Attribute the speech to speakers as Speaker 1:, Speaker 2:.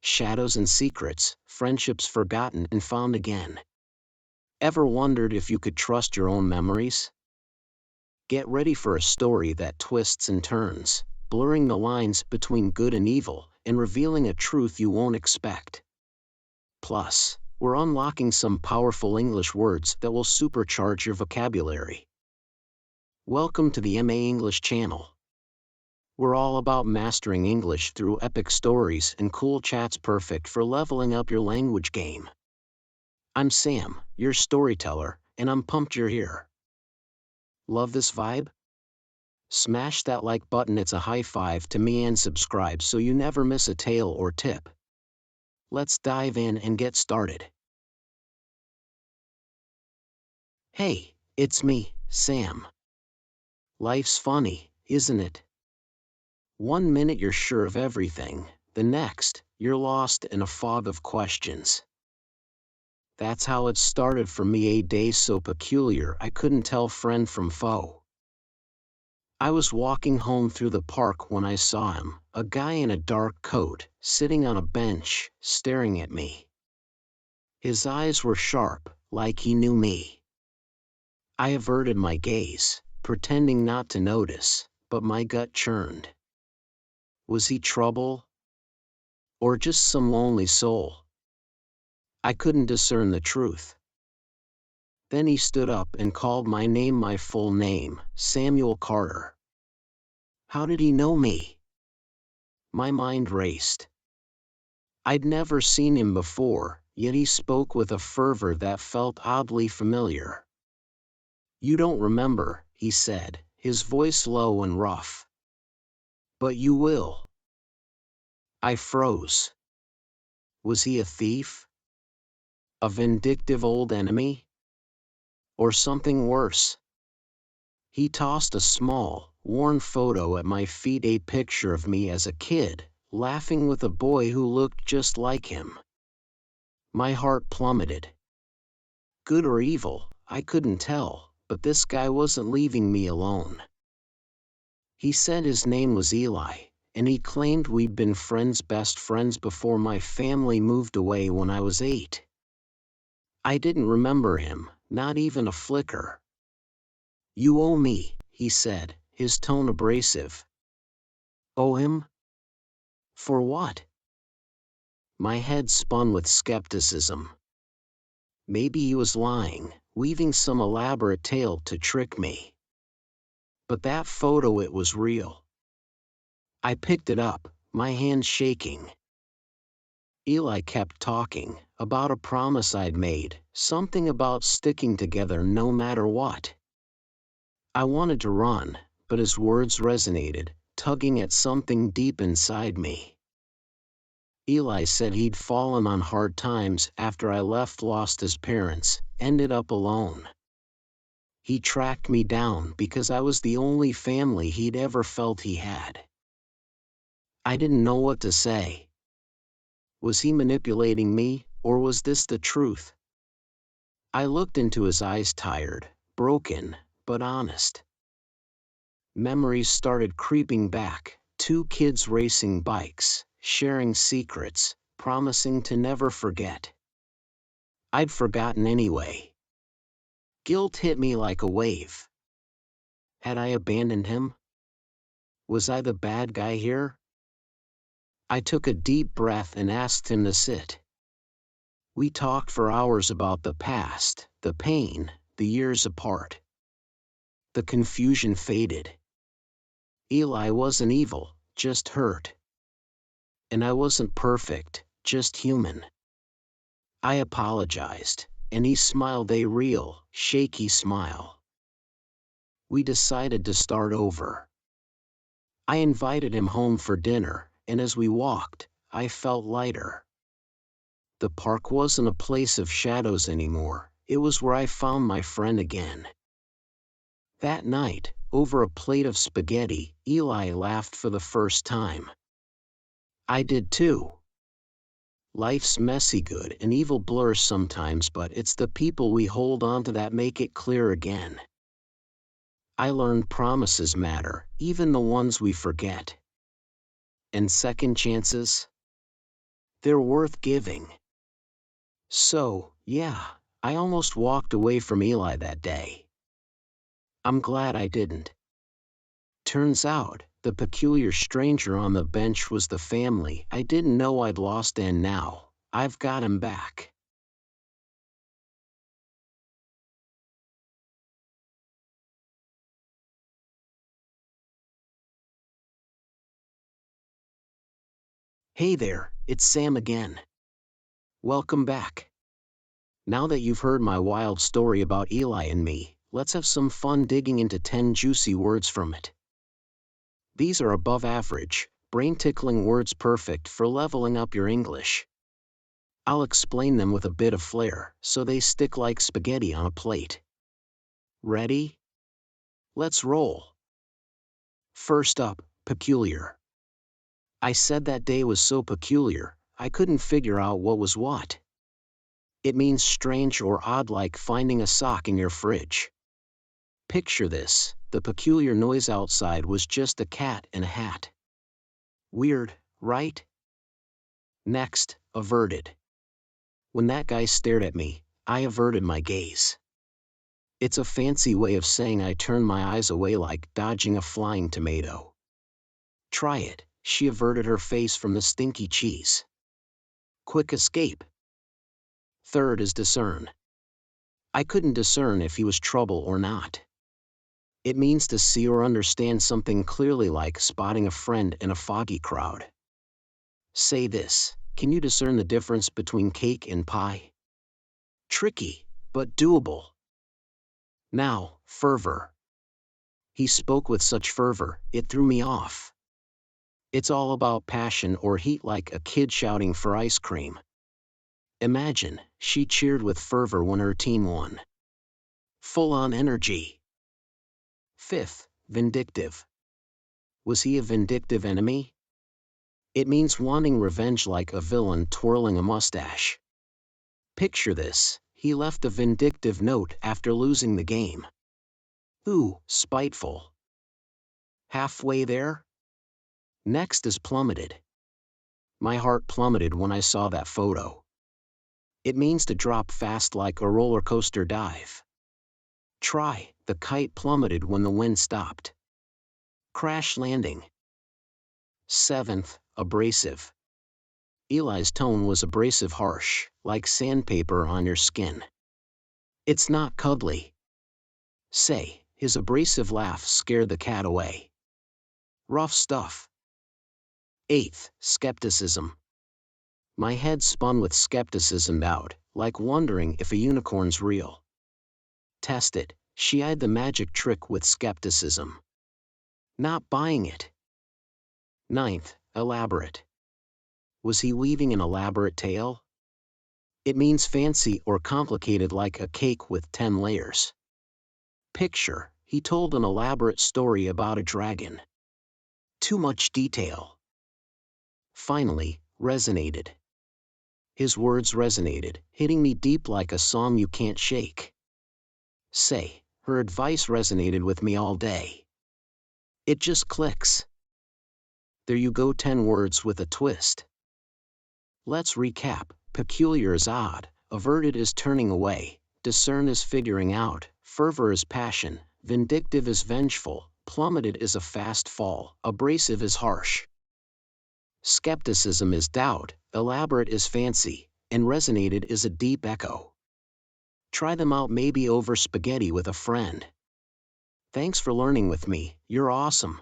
Speaker 1: shadows and secrets, friendships forgotten and found again. Ever wondered if you could trust your own memories? Get ready for a story that twists and turns, blurring the lines between good and evil, and revealing a truth you won't expect. Plus, we're unlocking some powerful English words that will supercharge your vocabulary. Welcome to the MA English channel. We're all about mastering English through epic stories and cool chats perfect for leveling up your language game. I'm Sam, your storyteller, and I'm pumped you're here. Love this vibe? Smash that like button, it's a high five to me, and subscribe so you never miss a tale or tip. Let's dive in and get started. Hey, it's me, Sam. Life's funny, isn't it? One minute you're sure of everything, the next, you're lost in a fog of questions. That's how it started for me, a day so peculiar I couldn't tell friend from foe. I was walking home through the park when I saw him, a guy in a dark coat, sitting on a bench, staring at me. His eyes were sharp, like he knew me. I averted my gaze, pretending not to notice, but my gut churned. Was he trouble? Or just some lonely soul? I couldn't discern the truth. Then he stood up and called my name, my full name, Samuel Carter. How did he know me? My mind raced. I'd never seen him before, yet he spoke with a fervor that felt oddly familiar. You don't remember, he said, his voice low and rough. But you will. I froze. Was he a thief? A vindictive old enemy? Or something worse? He tossed a small, worn photo at my feet, a picture of me as a kid, laughing with a boy who looked just like him. My heart plummeted. Good or evil, I couldn't tell, but this guy wasn't leaving me alone. He said his name was Eli, and he claimed we'd been best friends before my family moved away when I was 8. I didn't remember him, not even a flicker. You owe me, he said, his tone abrasive. Owe him? For what? My head spun with skepticism. Maybe he was lying, weaving some elaborate tale to trick me. But that photo, it was real. I picked it up, my hand shaking. Eli kept talking, about a promise I'd made, something about sticking together no matter what. I wanted to run, but his words resonated, tugging at something deep inside me. Eli said he'd fallen on hard times after I left, lost his parents, ended up alone. He tracked me down because I was the only family he'd ever felt he had. I didn't know what to say. Was he manipulating me, or was this the truth? I looked into his eyes, tired, broken, but honest. Memories started creeping back, 2 kids racing bikes, sharing secrets, promising to never forget. I'd forgotten anyway. Guilt hit me like a wave. Had I abandoned him? Was I the bad guy here? I took a deep breath and asked him to sit. We talked for hours about the past, the pain, the years apart. The confusion faded. Eli wasn't evil, just hurt. And I wasn't perfect, just human. I apologized, and he smiled, a real, shaky smile. We decided to start over. I invited him home for dinner, and as we walked, I felt lighter. The park wasn't a place of shadows anymore, it was where I found my friend again. That night, over a plate of spaghetti, Eli laughed for the first time. I did too. Life's messy, good and evil blurs sometimes, but it's the people we hold on to that make it clear again. I learned promises matter, even the ones we forget. And second chances? They're worth giving. So, yeah, I almost walked away from Eli that day. I'm glad I didn't. Turns out, the peculiar stranger on the bench was the family I didn't know I'd lost, and now I've got him back. Hey there, it's Sam again. Welcome back. Now that you've heard my wild story about Eli and me, let's have some fun digging into 10 juicy words from it. These are above average, brain-tickling words perfect for leveling up your English. I'll explain them with a bit of flair, so they stick like spaghetti on a plate. Ready? Let's roll. First up, peculiar. I said that day was so peculiar, I couldn't figure out what was what. It means strange or odd, like finding a sock in your fridge. Picture this: the peculiar noise outside was just a cat in a hat. Weird, right? Next, averted. When that guy stared at me, I averted my gaze. It's a fancy way of saying I turned my eyes away, like dodging a flying tomato. Try it. She averted her face from the stinky cheese. Quick escape. Third is discern. I couldn't discern if he was trouble or not. It means to see or understand something clearly, like spotting a friend in a foggy crowd. Say this: can you discern the difference between cake and pie? Tricky, but doable. Now, fervor. He spoke with such fervor, it threw me off. It's all about passion or heat, like a kid shouting for ice cream. Imagine, she cheered with fervor when her team won. Full-on energy. Fifth, vindictive. Was he a vindictive enemy? It means wanting revenge, like a villain twirling a mustache. Picture this: he left a vindictive note after losing the game. Ooh, spiteful. Halfway there? Next is plummeted. My heart plummeted when I saw that photo. It means to drop fast like a roller coaster dive. Try: the kite plummeted when the wind stopped. Crash landing. Seventh, abrasive. Eli's tone was abrasive, harsh, like sandpaper on your skin. It's not cuddly. Say, his abrasive laugh scared the cat away. Rough stuff. Eighth, skepticism. My head spun with skepticism, out, like wondering if a unicorn's real. Test it. She eyed the magic trick with skepticism. Not buying it. Ninth, elaborate. Was he weaving an elaborate tale? It means fancy or complicated, like a cake with 10 layers. Picture, he told an elaborate story about a dragon. Too much detail. Finally, resonated. His words resonated, hitting me deep like a song you can't shake. Say, her advice resonated with me all day. It just clicks. There you go, 10 words with a twist. Let's recap. Peculiar is odd, averted is turning away, discern is figuring out, fervor is passion, vindictive is vengeful, plummeted is a fast fall, abrasive is harsh. Skepticism is doubt, elaborate is fancy, and resonated is a deep echo. Try them out, maybe over spaghetti with a friend. Thanks for learning with me, you're awesome.